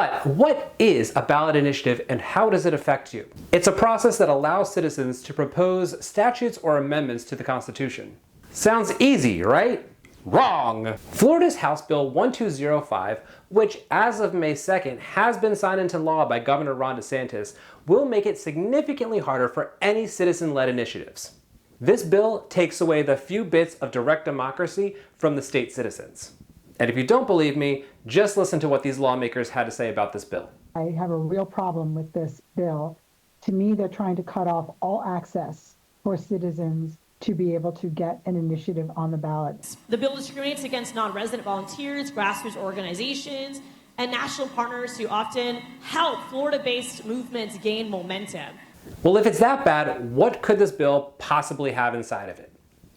But what is a ballot initiative and how does it affect you? It's a process that allows citizens to propose statutes or amendments to the Constitution. Sounds easy, right? Wrong! Florida's House Bill 1205, which as of May 2nd has been signed into law by Governor Ron DeSantis, will make it significantly harder for any citizen-led initiatives. This bill takes away the few bits of direct democracy from the state citizens. And if you don't believe me, just listen to what these lawmakers had to say about this bill. I have a real problem with this bill. To me, they're trying to cut off all access for citizens to be able to get an initiative on the ballot. The bill discriminates against non-resident volunteers, grassroots organizations, and national partners who often help Florida-based movements gain momentum. Well, if it's that bad, what could this bill possibly have inside of it?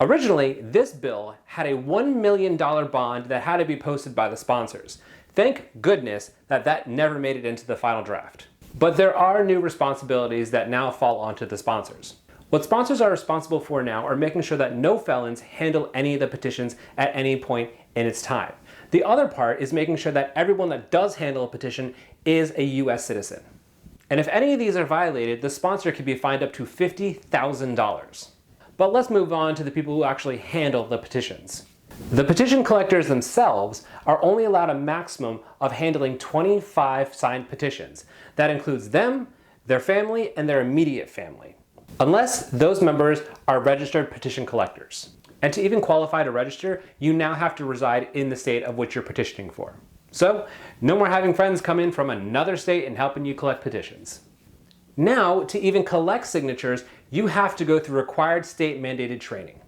Originally, this bill had a $1 million bond that had to be posted by the sponsors. Thank goodness that never made it into the final draft. But there are new responsibilities that now fall onto the sponsors. What sponsors are responsible for now are making sure that no felons handle any of the petitions at any point in its time. The other part is making sure that everyone that does handle a petition is a US citizen. And if any of these are violated, the sponsor can be fined up to $50,000. But let's move on to the people who actually handle the petitions. The petition collectors themselves are only allowed a maximum of handling 25 signed petitions. That includes them, their family, and their immediate family, unless those members are registered petition collectors. And to even qualify to register, you now have to reside in the state of which you're petitioning for. So, no more having friends come in from another state and helping you collect petitions. Now, to even collect signatures, you have to go through required state mandated training.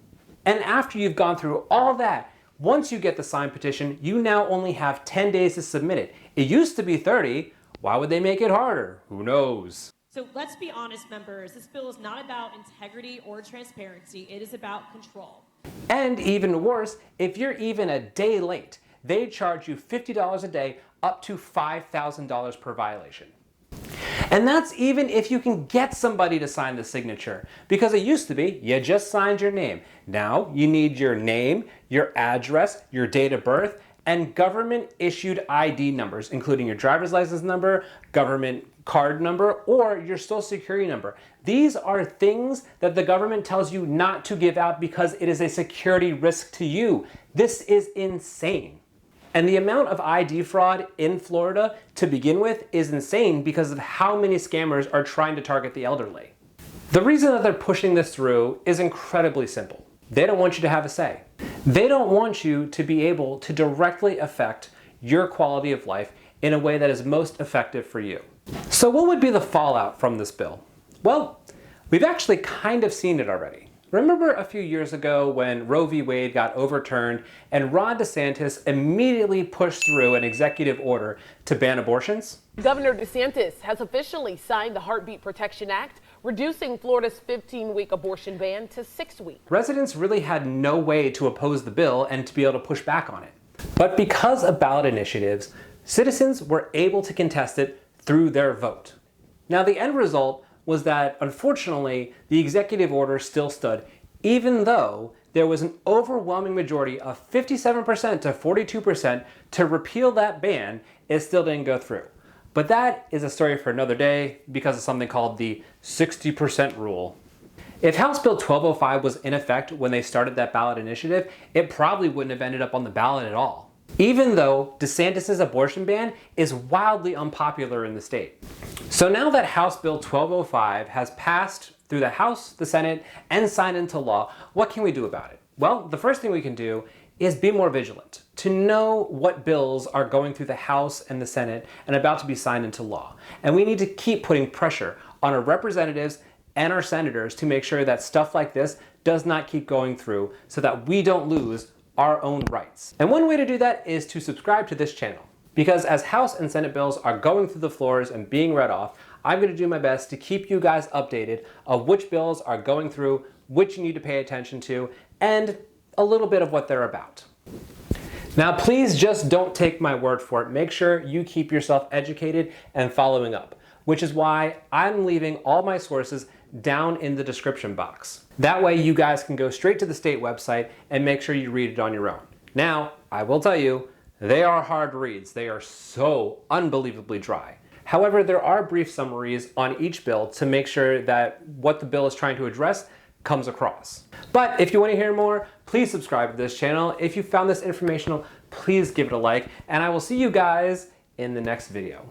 And after you've gone through all that, once you get the signed petition, you now only have 10 days to submit it. It used to be 30. Why would they make it harder? Who knows? So let's be honest, members, this bill is not about integrity or transparency, it is about control. And even worse, if you're even a day late, they charge you $50 a day up to $5,000 per violation. And that's even if you can get somebody to sign the signature, because it used to be you just signed your name. Now you need your name, your address, your date of birth, and government issued ID numbers, including your driver's license number, government card number, or your social security number. These are things that the government tells you not to give out because it is a security risk to you. This is insane. And the amount of ID fraud in Florida to begin with is insane because of how many scammers are trying to target the elderly. The reason that they're pushing this through is incredibly simple. They don't want you to have a say. They don't want you to be able to directly affect your quality of life in a way that is most effective for you. So what would be the fallout from this bill? Well, we've actually kind of seen it already. Remember a few years ago when Roe v. Wade got overturned and Ron DeSantis immediately pushed through an executive order to ban abortions? Governor DeSantis has officially signed the Heartbeat Protection Act, reducing Florida's 15-week abortion ban to 6 weeks. Residents really had no way to oppose the bill and to be able to push back on it. But because of ballot initiatives, citizens were able to contest it through their vote. Now the end result was that, unfortunately, the executive order still stood, even though there was an overwhelming majority of 57% to 42% to repeal that ban. It still didn't go through. But that is a story for another day because of something called the 60% rule. If House Bill 1205 was in effect when they started that ballot initiative, it probably wouldn't have ended up on the ballot at all, even though DeSantis' abortion ban is wildly unpopular in the state. So now that House Bill 1205 has passed through the House, the Senate, and signed into law, what can we do about it? Well, the first thing we can do is be more vigilant, to know what bills are going through the House and the Senate and about to be signed into law. And we need to keep putting pressure on our representatives and our senators to make sure that stuff like this does not keep going through so that we don't lose our own rights. And one way to do that is to subscribe to this channel. Because as House and Senate bills are going through the floors and being read off, I'm going to do my best to keep you guys updated of which bills are going through, which you need to pay attention to, and a little bit of what they're about. Now, please just don't take my word for it. Make sure you keep yourself educated and following up, which is why I'm leaving all my sources down in the description box. That way you guys can go straight to the state website and make sure you read it on your own. Now, I will tell you, They are hard reads. They are so unbelievably dry. However, there are brief summaries on each bill to make sure that what the bill is trying to address comes across. But if you want to hear more, please subscribe to this channel. If you found this informational, please give it a like, and I will see you guys in the next video.